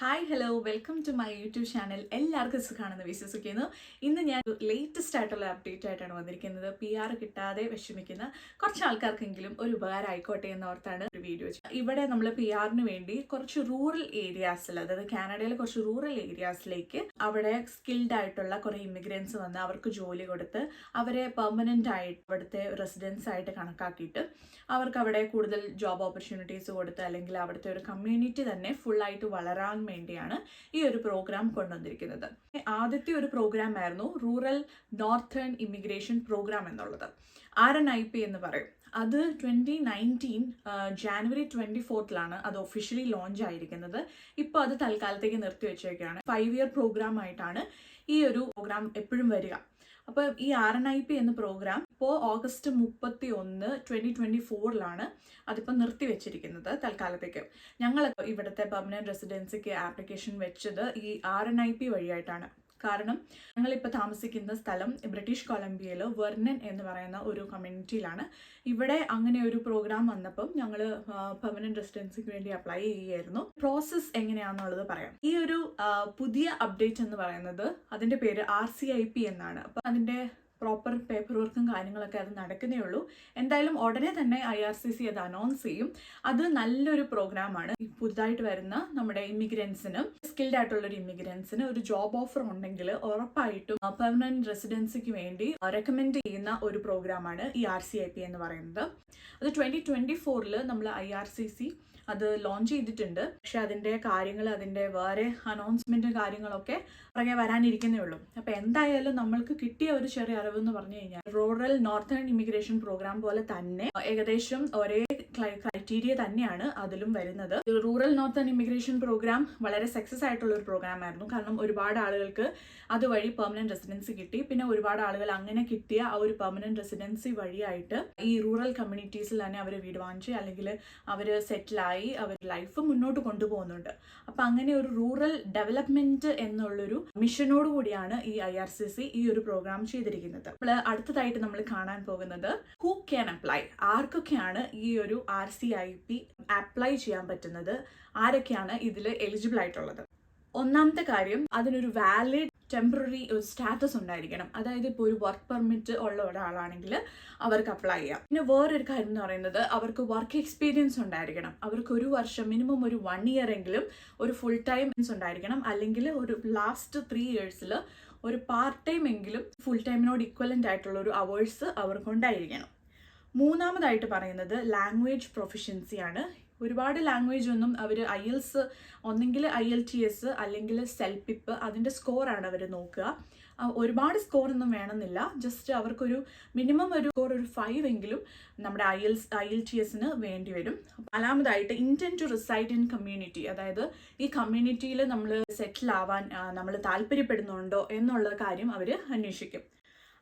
Hi hello welcome to my YouTube channel. എല്ലാവർക്കും സുഖമാണെന്ന് വിശ്വസിക്കുന്നു. ഇന്ന് ഞാൻ ലേറ്റസ്റ്റ് ആയിട്ടുള്ള അപ്ഡേറ്റ് ആയിട്ടാണ് വന്നിരിക്കുന്നത്. PR കിട്ടാതെ വിഷമിക്കുന്ന കുറച്ച് ആൾക്കാർക്കെങ്കിലും ഒരു ഉപകാരം ആയിക്കോട്ടെ എന്നോർത്താണ് ഒരു വീഡിയോ. ഇവിടെ നമ്മൾ PRന് വേണ്ടി കുറച്ച് റൂറൽ ഏരിയാസിൽ, അതായത് കാനഡയിലെ കുറച്ച് റൂറൽ ഏരിയാസിലേക്ക് അവിടെ സ്കിൽഡ് ആയിട്ടുള്ള കുറേ ഇമിഗ്രൻസ് വന്ന് അവർക്ക് ജോലി കൊടുത്ത് അവരെ പെർമനൻ്റ് ആയിട്ട് അവിടുത്തെ റെസിഡൻസ് ആയിട്ട് കണക്കാക്കിയിട്ട് അവർക്ക് അവിടെ കൂടുതൽ ജോബ് ഓപ്പർച്യൂണിറ്റീസ് കൊടുത്ത് അല്ലെങ്കിൽ അവിടുത്തെ ഒരു കമ്മ്യൂണിറ്റി തന്നെ ഫുള്ളായിട്ട് വളരാൻ വേണ്ടിയാണ് ഈ ഒരു പ്രോഗ്രാം കൊണ്ടുവന്നിരിക്കുന്നത്. ആദ്യത്തെ ഒരു പ്രോഗ്രാം ആയിരുന്നു റൂറൽ നോർത്തേൺ ഇമിഗ്രേഷൻ പ്രോഗ്രാം എന്നുള്ളത്. RNIP എന്ന് പറയും. അത് 2019 ജാനുവരി 24 അത് ഒഫീഷ്യലി ലോഞ്ച് ആയിരിക്കുന്നത്. ഇപ്പോൾ അത് തൽക്കാലത്തേക്ക് നിർത്തിവെച്ചേക്കാണ്. 5 ഇയർ പ്രോഗ്രാം ആയിട്ടാണ് ഈ ഒരു പ്രോഗ്രാം എപ്പോഴും വരിക. അപ്പോൾ ഈ RNIP എന്ന പ്രോഗ്രാം ഇപ്പോൾ ഓഗസ്റ്റ് 31, 2024 അതിപ്പോൾ നിർത്തിവെച്ചിരിക്കുന്നത് തൽക്കാലത്തേക്ക്. ഞങ്ങൾ ഇവിടുത്തെ പെർമനന്റ് റെസിഡൻസിക്ക് ആപ്ലിക്കേഷൻ വെച്ചത് ഈ RNIP വഴിയായിട്ടാണ്. കാരണം ഞങ്ങളിപ്പോൾ താമസിക്കുന്ന സ്ഥലം ബ്രിട്ടീഷ് കൊളംബിയയിൽ വെർണൻ എന്ന് പറയുന്ന ഒരു കമ്മ്യൂണിറ്റിയിലാണ്. ഇവിടെ അങ്ങനെ ഒരു പ്രോഗ്രാം വന്നപ്പം ഞങ്ങൾ പെർമനന്റ് റെസിഡൻസിക്ക് വേണ്ടി അപ്ലൈ ചെയ്യുകയായിരുന്നു. പ്രോസസ്സ് എങ്ങനെയാണെന്നുള്ളത് പറയാം. ഈ ഒരു പുതിയ അപ്ഡേറ്റ് എന്ന് പറയുന്നത് അതിൻ്റെ പേര് RCIP എന്നാണ്. അപ്പം അതിൻ്റെ പ്രോപ്പർ പേപ്പർ വർക്കും കാര്യങ്ങളൊക്കെ അത് നടക്കുന്നേ ഉള്ളൂ. എന്തായാലും ഉടനെ തന്നെ IRCC അത് അനൗൺസ് ചെയ്യും. അത് നല്ലൊരു പ്രോഗ്രാമാണ്. പുതുതായിട്ട് വരുന്ന നമ്മുടെ ഇമിഗ്രൻസിന്, സ്കിൽഡ് ആയിട്ടുള്ളൊരു ഇമിഗ്രൻസിന് ഒരു ജോബ് ഓഫർ ഉണ്ടെങ്കിൽ ഉറപ്പായിട്ടും പെർമനന്റ് റെസിഡൻസിക്ക് വേണ്ടി റെക്കമെൻഡ് ചെയ്യുന്ന ഒരു പ്രോഗ്രാമാണ് ഈ RCIP എന്ന് പറയുന്നത്. അത് 2024 നമ്മൾ IRCC അത് ലോഞ്ച് ചെയ്തിട്ടുണ്ട്. പക്ഷെ അതിൻ്റെ കാര്യങ്ങൾ, അതിൻ്റെ വേറെ അനൗൺസ്മെൻറ്റും കാര്യങ്ങളൊക്കെ പുറകെ വരാനിരിക്കുന്നേ ഉള്ളൂ. അപ്പോൾ എന്തായാലും നമ്മൾക്ക് കിട്ടിയ ഒരു ചെറിയ അറിവെന്ന് പറഞ്ഞു കഴിഞ്ഞാൽ റൂറൽ നോർത്തേൺ ഇമിഗ്രേഷൻ പ്രോഗ്രാം പോലെ തന്നെ ഏകദേശം ഒരേ ക്രൈറ്റീരിയ തന്നെയാണ് അതിലും വരുന്നത്. റൂറൽ നോർത്തേൺ ഇമിഗ്രേഷൻ പ്രോഗ്രാം വളരെ സക്സസ് ആയിട്ടുള്ള ഒരു പ്രോഗ്രാം ആയിരുന്നു. കാരണം ഒരുപാട് ആളുകൾക്ക് അതുവഴി പെർമനന്റ് റെസിഡൻസി കിട്ടി. പിന്നെ ഒരുപാട് ആളുകൾ അങ്ങനെ കിട്ടിയ ആ ഒരു പെർമനന്റ് റെസിഡൻസി വഴിയായിട്ട് ഈ റൂറൽ കമ്മ്യൂണിറ്റീസിൽ തന്നെ അവർ വീട് വാങ്ങിച്ച് അല്ലെങ്കിൽ അവർ സെറ്റിലായി അവർ ലൈഫ് മുന്നോട്ട് കൊണ്ടുപോകുന്നുണ്ട്. അപ്പം അങ്ങനെ ഒരു റൂറൽ ഡെവലപ്മെന്റ് എന്നുള്ളൊരു മിഷനോട് കൂടിയാണ് ഈ IRCC ഈ ഒരു പ്രോഗ്രാം ചെയ്തിരിക്കുന്നത്. അപ്പോൾ അടുത്തതായിട്ട് നമ്മൾ കാണാൻ പോകുന്നത് ഹൂ ക്യാൻ അപ്ലൈ, ആർക്കൊക്കെയാണ് ഈ ഒരു RCIP അപ്ലൈ ചെയ്യാൻ പറ്റുന്നത്, ആരൊക്കെയാണ് ഇതിൽ എലിജിബിൾ ആയിട്ടുള്ളത്. ഒന്നാമത്തെ കാര്യം, അതിനൊരു വാലിഡ് ടെമ്പററി ഒരു സ്റ്റാറ്റസ് ഉണ്ടായിരിക്കണം. അതായത് ഇപ്പോൾ ഒരു വർക്ക് പെർമിറ്റ് ഉള്ള ഒരാളാണെങ്കിൽ അവർക്ക് അപ്ലൈ ചെയ്യാം. പിന്നെ വേറൊരു കാര്യം എന്ന് പറയുന്നത് അവർക്ക് വർക്ക് എക്സ്പീരിയൻസ് ഉണ്ടായിരിക്കണം. അവർക്ക് ഒരു വർഷം, മിനിമം ഒരു 1 ഇയർ എങ്കിലും ഒരു ഫുൾ ടൈം ഉണ്ടായിരിക്കണം. അല്ലെങ്കിൽ ഒരു ലാസ്റ്റ് 3 ഇയേഴ്സിൽ ഒരു പാർട്ട് ടൈം എങ്കിലും ഫുൾ ടൈമിനോട് ഇക്വലൻ്റ് ആയിട്ടുള്ള ഒരു അവേഴ്സ് അവർക്കുണ്ടായിരിക്കണം. മൂന്നാമതായിട്ട് പറയുന്നത് ലാംഗ്വേജ് പ്രൊഫിഷ്യൻസിയാണ്. ഒരുപാട് ലാംഗ്വേജ് ഒന്നും അവർ IELTS, ഒന്നെങ്കിൽ IELTS അല്ലെങ്കിൽ CELPIP, അതിൻ്റെ സ്കോറാണ് അവർ നോക്കുക. ഒരുപാട് സ്കോറൊന്നും വേണമെന്നില്ല. ജസ്റ്റ് അവർക്കൊരു മിനിമം ഒരു സ്കോർ ഒരു 5 എങ്കിലും നമ്മുടെ IELTSന് വേണ്ടി വരും. നാലാമതായിട്ട് ഇൻറ്റെൻറ്റ് ടു റിസൈഡ് ഇൻ കമ്മ്യൂണിറ്റി, അതായത് ഈ കമ്മ്യൂണിറ്റിയിൽ നമ്മൾ സെറ്റിൽ ആവാൻ നമ്മൾ താല്പര്യപ്പെടുന്നുണ്ടോ എന്നുള്ള കാര്യം അവർ അന്വേഷിക്കും.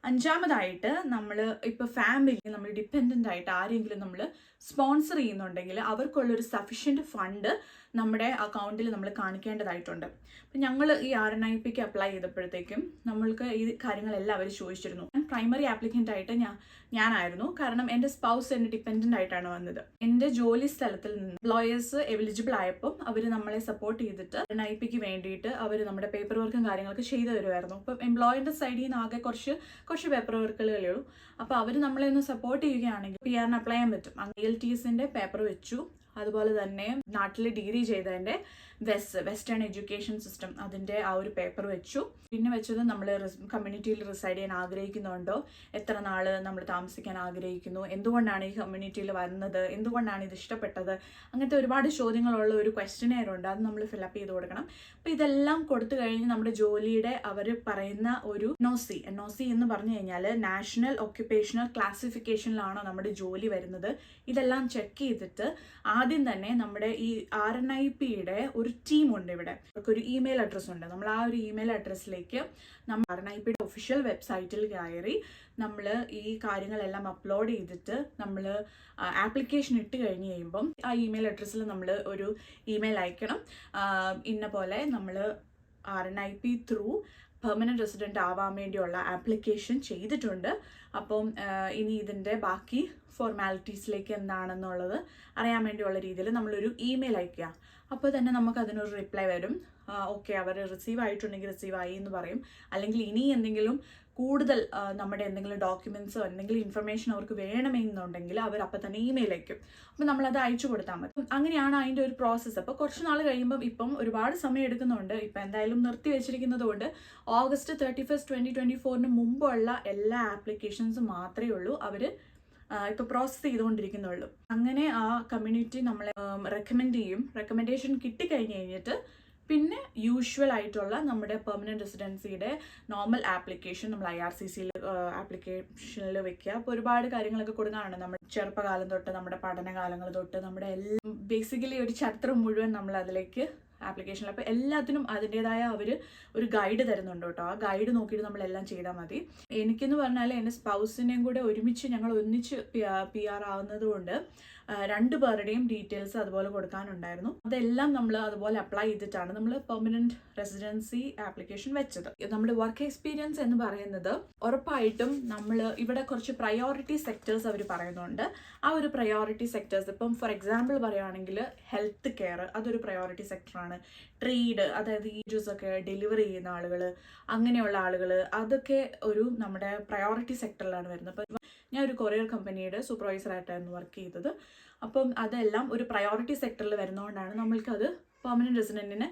അഞ്ചാമതായിട്ട് നമ്മൾ ഇപ്പോൾ ഫാമിലി, നമ്മൾ ഡിപ്പെൻഡൻ്റ് ആയിട്ട് ആരെങ്കിലും നമ്മൾ സ്പോൺസർ ചെയ്യുന്നുണ്ടെങ്കിൽ അവർക്കുള്ളൊരു സഫിഷ്യൻറ്റ് ഫണ്ട് നമ്മുടെ അക്കൗണ്ടിൽ നമ്മൾ കാണിക്കേണ്ടതായിട്ടുണ്ട്. അപ്പം ഞങ്ങൾ ഈ RNIPക്ക് അപ്ലൈ ചെയ്തപ്പോഴത്തേക്കും നമ്മൾക്ക് ഈ കാര്യങ്ങളെല്ലാം അവർ ചോദിച്ചിരുന്നു. ഞാൻ പ്രൈമറി ആപ്ലിക്കൻ്റ് ആയിട്ട് ഞാനായിരുന്നു. കാരണം എൻ്റെ സ്പൗസ് എന്നെ ഡിപ്പെൻഡൻ്റ് ആയിട്ടാണ് വന്നത്. എൻ്റെ ജോലി സ്ഥലത്തിൽ നിന്ന് എംപ്ലോയേഴ്സ് എലിജിബിൾ ആയപ്പോൾ അവർ നമ്മളെ സപ്പോർട്ട് ചെയ്തിട്ട് RNIPക്ക് വേണ്ടിയിട്ട് അവർ നമ്മുടെ പേപ്പർ വർക്കും കാര്യങ്ങളൊക്കെ ചെയ്തു തരുമായിരുന്നു. അപ്പം എംപ്ലോയറിൻ്റെ സൈഡിൽ നിന്ന് ആകെ കുറച്ച് പേപ്പർ വർക്കുകളേ ഉള്ളൂ. അപ്പോൾ അവർ നമ്മളെ ഒന്ന് സപ്പോർട്ട് ചെയ്യുകയാണെങ്കിൽ PRന് അപ്ലൈ ചെയ്യാൻ പറ്റും. IELTSൻ്റെ പേപ്പർ വെച്ചു. അതുപോലെ തന്നെ നാട്ടിൽ ഡിഗ്രി ചെയ്തതിൻ്റെ വെസ്റ്റേൺ എഡ്യൂക്കേഷൻ സിസ്റ്റം അതിൻ്റെ ആ ഒരു പേപ്പർ വെച്ചു. പിന്നെ വെച്ചത് നമ്മൾ കമ്മ്യൂണിറ്റിയിൽ റിസൈഡ് ചെയ്യാൻ ആഗ്രഹിക്കുന്നുണ്ടോ, എത്ര നാൾ നമ്മൾ താമസിക്കാൻ ആഗ്രഹിക്കുന്നു, എന്തുകൊണ്ടാണ് ഈ കമ്മ്യൂണിറ്റിയിൽ വരുന്നത്, എന്തുകൊണ്ടാണ് ഇത് ഇഷ്ടപ്പെട്ടത്, അങ്ങനത്തെ ഒരുപാട് ചോദ്യങ്ങളുള്ള ഒരു ക്വസ്റ്റ്യനെയർ ഉണ്ട്. അത് നമ്മൾ ഫില്ലപ്പ് ചെയ്ത് കൊടുക്കണം. അപ്പോൾ ഇതെല്ലാം കൊടുത്തു കഴിഞ്ഞ് നമ്മുടെ ജോലിയുടെ അവർ പറയുന്ന ഒരു NOC എന്ന് പറഞ്ഞു കഴിഞ്ഞാൽ നാഷണൽ ഒക്യുപ്പേഷണൽ ക്ലാസിഫിക്കേഷനിലാണോ നമ്മുടെ ജോലി വരുന്നത്, ഇതെല്ലാം ചെക്ക് ചെയ്തിട്ട് ആദ്യം തന്നെ നമ്മുടെ ഈ RNIPയുടെ ഒരു ടീമുണ്ട്. ഇവിടെ അവർക്കൊരു ഇമെയിൽ അഡ്രസ്സ് ഉണ്ട്. നമ്മൾ ആ ഒരു ഇമെയിൽ അഡ്രസ്സിലേക്ക് നമ്മൾ RNIPയുടെ ഒഫീഷ്യൽ വെബ്സൈറ്റിൽ കയറി നമ്മൾ ഈ കാര്യങ്ങളെല്ലാം അപ്ലോഡ് ചെയ്തിട്ട് നമ്മൾ ആപ്ലിക്കേഷൻ ഇട്ട് കഴിഞ്ഞ് കഴിയുമ്പം ആ ഇമെയിൽ അഡ്രസ്സിൽ നമ്മൾ ഒരു ഇമെയിൽ അയക്കണം. ഇന്ന പോലെ നമ്മൾ RNIP ത്രൂ പെർമനന്റ് റെസിഡന്റ് ആവാൻ വേണ്ടിയുള്ള ആപ്ലിക്കേഷൻ ചെയ്തിട്ടുണ്ട്. അപ്പം ഇനി ഇതിൻ്റെ ബാക്കി ഫോർമാലിറ്റീസിലേക്ക് എന്താണെന്നുള്ളത് അറിയാൻ വേണ്ടിയുള്ള രീതിയിൽ നമ്മളൊരു ഇമെയിൽ അയക്കുക. അപ്പോൾ തന്നെ നമുക്ക് അതിനൊരു റിപ്ലൈ വരും. ഓക്കെ, അവർ റിസീവ് ആയിട്ടുണ്ടെങ്കിൽ റിസീവ് ആയി എന്ന് പറയും. അല്ലെങ്കിൽ ഇനി എന്തെങ്കിലും കൂടുതൽ നമ്മുടെ എന്തെങ്കിലും ഡോക്യുമെൻറ്റ്സോ എന്തെങ്കിലും ഇൻഫർമേഷൻ അവർക്ക് വേണമെന്നുണ്ടെങ്കിൽ അവർ അപ്പം തന്നെ ഇമെയിൽ അയക്കും. അപ്പോൾ നമ്മളത് അയച്ചു കൊടുത്താൽ മതി. അങ്ങനെയാണ് അതിൻ്റെ ഒരു പ്രോസസ്സ്. അപ്പോൾ കുറച്ച് നാൾ കഴിയുമ്പം ഇപ്പം ഒരുപാട് സമയം എടുക്കുന്നുണ്ട്. ഇപ്പം എന്തായാലും നിർത്തി വെച്ചിരിക്കുന്നത് കൊണ്ട് August 31, 2024 മുമ്പുള്ള എല്ലാ ആപ്ലിക്കേഷൻസും മാത്രമേ ഉള്ളൂ അവർ ഇപ്പോൾ പ്രോസസ്സ് ചെയ്തുകൊണ്ടിരിക്കുന്നുള്ളൂ. അങ്ങനെ ആ കമ്മ്യൂണിറ്റി നമ്മളെ റെക്കമെൻഡേഷൻ കിട്ടിക്കഴിഞ്ഞ് കഴിഞ്ഞിട്ട് പിന്നെ യൂഷ്വൽ ആയിട്ടുള്ള നമ്മുടെ പെർമനൻറ്റ് റെസിഡൻസിയുടെ നോർമൽ ആപ്ലിക്കേഷൻ നമ്മൾ IRCCയിൽ ആപ്ലിക്കേഷനിൽ വെക്കുക. അപ്പോൾ ഒരുപാട് കാര്യങ്ങളൊക്കെ കൊടുക്കാനുണ്ട്. നമ്മുടെ ചെറുപ്പകാലം തൊട്ട് നമ്മുടെ പഠനകാലങ്ങൾ തൊട്ട് നമ്മുടെ എല്ലാം ബേസിക്കലി ഒരു ചരിത്രം മുഴുവൻ നമ്മൾ അതിലേക്ക് ആപ്ലിക്കേഷനിൽ. അപ്പോൾ എല്ലാത്തിനും അതിൻ്റെതായ അവർ ഒരു ഗൈഡ് തരുന്നുണ്ട് കേട്ടോ. ആ ഗൈഡ് നോക്കിയിട്ട് നമ്മളെല്ലാം ചെയ്താൽ മതി. എനിക്കെന്ന് പറഞ്ഞാൽ എൻ്റെ സ്പൗസിനെയും കൂടെ ഞങ്ങൾ ഒന്നിച്ച് PR ആവുന്നത് കൊണ്ട് 2 പേരുടെയും ഡീറ്റെയിൽസ് അതുപോലെ കൊടുക്കാനുണ്ടായിരുന്നു. അതെല്ലാം നമ്മൾ അതുപോലെ അപ്ലൈ ചെയ്തിട്ടാണ് നമ്മൾ പെർമനൻറ്റ് റെസിഡൻസി ആപ്ലിക്കേഷൻ വെച്ചത്. നമ്മുടെ വർക്ക് എക്സ്പീരിയൻസ് എന്ന് പറയുന്നത് ഉറപ്പായിട്ടും നമ്മൾ ഇവിടെ കുറച്ച് പ്രയോറിറ്റി സെക്ടേഴ്സ് അവർ പറയുന്നുണ്ട്. ആ ഒരു പ്രയോറിറ്റി സെക്ടേഴ്സ് ഇപ്പം ഫോർ എക്സാമ്പിൾ പറയുകയാണെങ്കിൽ ഹെൽത്ത് കെയർ, അതൊരു പ്രയോറിറ്റി സെക്ടറാണ്. ട്രേഡ്, അതായത് ഈ ജ്യൂസൊക്കെ ഡെലിവറി ചെയ്യുന്ന ആളുകൾ, അങ്ങനെയുള്ള ആളുകൾ, അതൊക്കെ ഒരു നമ്മുടെ പ്രയോറിറ്റി സെക്ടറിലാണ് വരുന്നത്. അപ്പം ഞാൻ ഒരു കൊറിയർ കമ്പനിയുടെ സൂപ്പർവൈസറായിട്ടായിരുന്നു വർക്ക് ചെയ്തത്. അപ്പം അതെല്ലാം ഒരു പ്രയോറിറ്റി സെക്ടറിൽ വരുന്നതുകൊണ്ടാണ് നമ്മൾക്കത് പെർമനൻറ്റ് റെസിഡൻറ്റിന്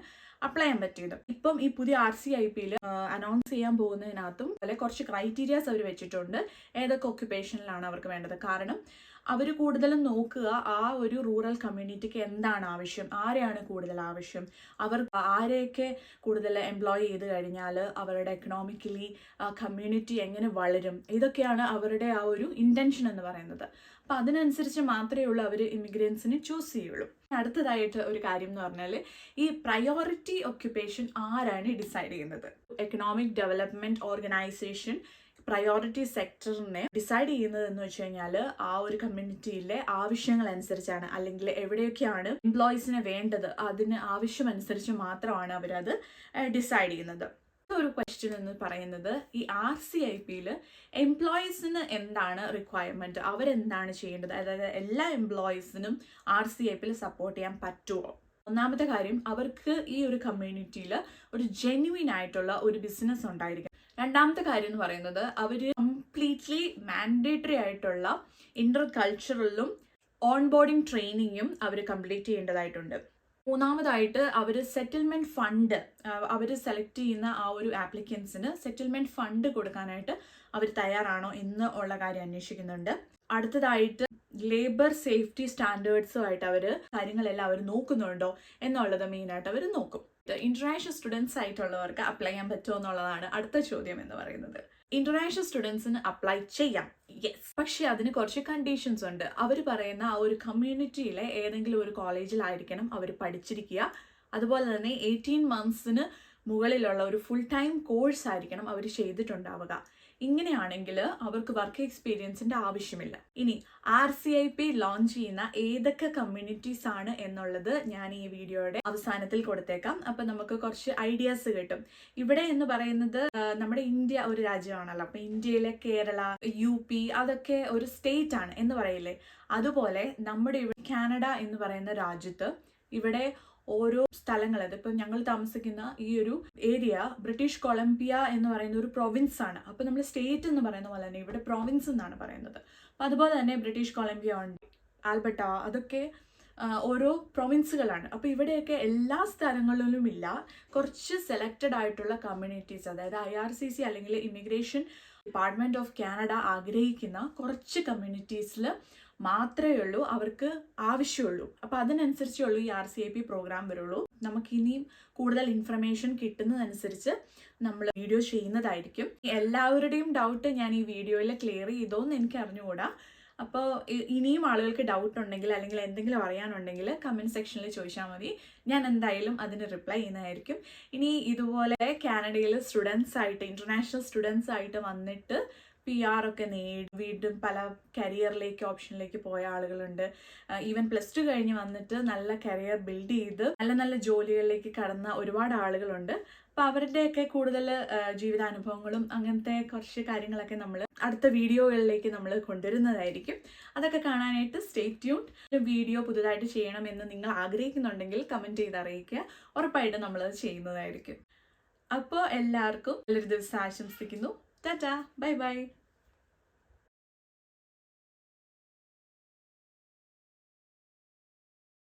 അപ്ലൈ ചെയ്യാൻ പറ്റിയത്. ഇപ്പം ഈ പുതിയ RCIPയിൽ അനൗൺസ് ചെയ്യാൻ പോകുന്നതിനകത്തും കുറച്ച് ക്രൈറ്റീരിയാസ് അവർ വെച്ചിട്ടുണ്ട് ഏതൊക്കെ ഒക്യുപ്പേഷനിലാണ് അവർക്ക് വേണ്ടത്. കാരണം അവർ കൂടുതലും നോക്കുക ആ ഒരു റൂറൽ കമ്മ്യൂണിറ്റിക്ക് എന്താണ് ആവശ്യം, ആരെയാണ് കൂടുതൽ ആവശ്യം, അവർ ആരെയൊക്കെ കൂടുതൽ എംപ്ലോയ് ചെയ്ത് കഴിഞ്ഞാൽ അവരുടെ എക്കണോമിക്കലി കമ്മ്യൂണിറ്റി എങ്ങനെ വളരും, ഇതൊക്കെയാണ് അവരുടെ ആ ഒരു ഇൻറ്റൻഷൻ എന്ന് പറയുന്നത്. അപ്പം അതിനനുസരിച്ച് മാത്രമേ ഉള്ളൂ അവർ ഇമിഗ്രൻസിനെ ചൂസ് ചെയ്യുള്ളൂ. അടുത്തതായിട്ട് ഒരു കാര്യം എന്ന് പറഞ്ഞാൽ ഈ പ്രയോറിറ്റി ഒക്യുപ്പേഷൻ ആരാണ് ഡിസൈഡ് ചെയ്യുന്നത്? എക്കണോമിക് ഡെവലപ്മെൻറ്റ് ഓർഗനൈസേഷൻ പ്രയോറിറ്റി സെക്ടറിനെ ഡിസൈഡ് ചെയ്യുന്നത് എന്ന് വെച്ച് കഴിഞ്ഞാൽ ആ ഒരു കമ്മ്യൂണിറ്റിയിലെ ആവശ്യങ്ങൾ അനുസരിച്ചാണ്, അല്ലെങ്കിൽ എവിടെയൊക്കെയാണ് എംപ്ലോയീസിന് വേണ്ടത് അതിന് ആവശ്യമനുസരിച്ച് മാത്രമാണ് അവരത് ഡിസൈഡ് ചെയ്യുന്നത്. ഒരു ക്വസ്റ്റ്യൻ എന്ന് പറയുന്നത് ഈ RCIPയിൽ എംപ്ലോയീസിന് എന്താണ് റിക്വയർമെൻറ്റ്, അവരെന്താണ് ചെയ്യേണ്ടത്, അതായത് എല്ലാ എംപ്ലോയീസിനും RCIPയിൽ സപ്പോർട്ട് ചെയ്യാൻ പറ്റുമോ? ഒന്നാമത്തെ കാര്യം, അവർക്ക് ഈ ഒരു കമ്മ്യൂണിറ്റിയിൽ ഒരു ജെന്യുവിൻ ആയിട്ടുള്ള ഒരു ബിസിനസ് ഉണ്ടായിരിക്കും. രണ്ടാമത്തെ കാര്യം എന്ന് പറയുന്നത് അവർ കംപ്ലീറ്റ്ലി മാൻഡേറ്ററി ആയിട്ടുള്ള ഇന്റർ കൾച്ചറലും ഓൺബോർഡിങ് ട്രെയിനിങ്ങും അവർ കംപ്ലീറ്റ് ചെയ്യേണ്ടതായിട്ടുണ്ട്. മൂന്നാമതായിട്ട് അവർ സെറ്റിൽമെൻറ്റ് ഫണ്ട്, അവർ സെലക്ട് ചെയ്യുന്ന ആ ഒരു ആപ്ലിക്കൻസിന് സെറ്റിൽമെൻറ്റ് ഫണ്ട് കൊടുക്കാനായിട്ട് അവർ തയ്യാറാണോ എന്ന് ഉള്ള കാര്യം അന്വേഷിക്കുന്നുണ്ട്. അടുത്തതായിട്ട് ലേബർ സേഫ്റ്റി സ്റ്റാൻഡേർഡ്സുമായിട്ട് അവർ കാര്യങ്ങളെല്ലാം അവർ നോക്കുന്നുണ്ടോ എന്നുള്ളത് മെയിനായിട്ട് അവർ നോക്കും. ഇന്റർനാഷണൽ സ്റ്റുഡൻസ് ആയിട്ടുള്ളവർക്ക് അപ്ലൈ ചെയ്യാൻ പറ്റുമോ എന്നുള്ളതാണ് അടുത്ത ചോദ്യം എന്ന് പറയുന്നത്. ഇന്റർനാഷണൽ സ്റ്റുഡൻസിന് അപ്ലൈ ചെയ്യാം, യെസ്. പക്ഷെ അതിന് കുറച്ച് കണ്ടീഷൻസ് ഉണ്ട്. അവർ പറയുന്ന ആ ഒരു കമ്മ്യൂണിറ്റിയിലെ ഏതെങ്കിലും ഒരു കോളേജിലായിരിക്കണം അവർ പഠിച്ചിരിക്കുക. അതുപോലെ തന്നെ 18 monthsന് മുകളിലുള്ള ഒരു ഫുൾ ടൈം കോഴ്സ് ആയിരിക്കണം അവർ ചെയ്തിട്ടുണ്ടാവുക. ഇങ്ങനെയാണെങ്കിൽ അവർക്ക് വർക്ക് എക്സ്പീരിയൻസിന്റെ ആവശ്യമില്ല. ഇനി RCIP ലോഞ്ച് ചെയ്യുന്ന ഏതൊക്കെ കമ്മ്യൂണിറ്റീസ് ആണ് എന്നുള്ളത് ഞാൻ ഈ വീഡിയോയുടെ അവസാനത്തിൽ കൊടുത്തേക്കാം. അപ്പൊ നമുക്ക് കുറച്ച് ഐഡിയാസ് കിട്ടും. ഇവിടെ എന്ന് പറയുന്നത് നമ്മുടെ ഇന്ത്യ ഒരു രാജ്യമാണല്ലോ. അപ്പൊ ഇന്ത്യയിലെ കേരള, UP അതൊക്കെ ഒരു സ്റ്റേറ്റ് ആണ് എന്ന് പറയില്ലേ, അതുപോലെ നമ്മുടെ ഇവിടെ കാനഡ എന്ന് പറയുന്ന രാജ്യത്ത് ഇവിടെ ഓരോ സ്ഥലങ്ങൾ, അതിപ്പോൾ ഞങ്ങൾ താമസിക്കുന്ന ഈ ഒരു ഏരിയ ബ്രിട്ടീഷ് കൊളംബിയ എന്ന് പറയുന്ന ഒരു പ്രൊവിൻസ് ആണ്. അപ്പോൾ നമ്മൾ സ്റ്റേറ്റ് എന്ന് പറയുന്ന പോലെ തന്നെ ഇവിടെ പ്രൊവിൻസ് എന്നാണ് പറയുന്നത്. അപ്പം അതുപോലെ തന്നെ ബ്രിട്ടീഷ് കൊളംബിയ ഉണ്ട്, ആൽബർട്ട, അതൊക്കെ ഓരോ പ്രൊവിൻസുകളാണ്. അപ്പോൾ ഇവിടെയൊക്കെ എല്ലാ സ്ഥലങ്ങളിലും ഇല്ല, കുറച്ച് സെലക്റ്റഡ് ആയിട്ടുള്ള കമ്മ്യൂണിറ്റീസ്, അതായത് IRCC അല്ലെങ്കിൽ ഇമിഗ്രേഷൻ ഡിപ്പാർട്ട്മെൻറ്റ് ഓഫ് കാനഡ ആഗ്രഹിക്കുന്ന കുറച്ച് കമ്മ്യൂണിറ്റീസിൽ മാത്രമേ ഉള്ളൂ അവർക്ക് ആവശ്യമുള്ളൂ. അപ്പോൾ അതിനനുസരിച്ചുള്ളൂ ഈ RCIP പ്രോഗ്രാം വരുള്ളൂ. നമുക്കിനിയും കൂടുതൽ ഇൻഫർമേഷൻ കിട്ടുന്നതനുസരിച്ച് നമ്മൾ വീഡിയോ ചെയ്യുന്നതായിരിക്കും. എല്ലാവരുടെയും ഡൗട്ട് ഞാൻ ഈ വീഡിയോയിൽ ക്ലിയർ ചെയ്തോന്ന് എനിക്ക് അറിഞ്ഞുകൂടാ. അപ്പോൾ ഇനിയും ആളുകൾക്ക് ഡൗട്ട് ഉണ്ടെങ്കിൽ അല്ലെങ്കിൽ എന്തെങ്കിലും അറിയാനുണ്ടെങ്കിൽ കമൻറ്റ് സെക്ഷനിൽ ചോദിച്ചാൽ മതി. ഞാൻ എന്തായാലും അതിന് റിപ്ലൈ ചെയ്യുന്നതായിരിക്കും. ഇനി ഇതുപോലെ കാനഡയിൽ സ്റ്റുഡൻസ് ആയിട്ട്, ഇന്റർനാഷണൽ സ്റ്റുഡൻസ് ആയിട്ട് വന്നിട്ട് PR ഒക്കെ നേടി വീണ്ടും പല കരിയറിലേക്ക് ഓപ്ഷനിലേക്ക് പോയ ആളുകളുണ്ട്. ഈവൻ +2 കഴിഞ്ഞ് വന്നിട്ട് നല്ല കരിയർ ബിൽഡ് ചെയ്ത് നല്ല നല്ല ജോലികളിലേക്ക് കടന്ന ഒരുപാട് ആളുകളുണ്ട്. അപ്പോൾ അവരുടെയൊക്കെ കൂടുതൽ ജീവിതാനുഭവങ്ങളും അങ്ങനത്തെ കുറച്ച് കാര്യങ്ങളൊക്കെ നമ്മൾ അടുത്ത വീഡിയോകളിലേക്ക് നമ്മൾ കൊണ്ടുവരുന്നതായിരിക്കും. അതൊക്കെ കാണാനായിട്ട് സ്റ്റേ ട്യൂൺഡ്. വീഡിയോ പുതുതായിട്ട് ചെയ്യണമെന്ന് നിങ്ങൾ ആഗ്രഹിക്കുന്നുണ്ടെങ്കിൽ കമൻറ്റ് ചെയ്ത് അറിയിക്കുക. ഉറപ്പായിട്ടും നമ്മളത് ചെയ്യുന്നതായിരിക്കും. അപ്പോൾ എല്ലാവർക്കും നല്ലൊരു ദിവസം ആശംസിക്കുന്നു. Tata, bye bye.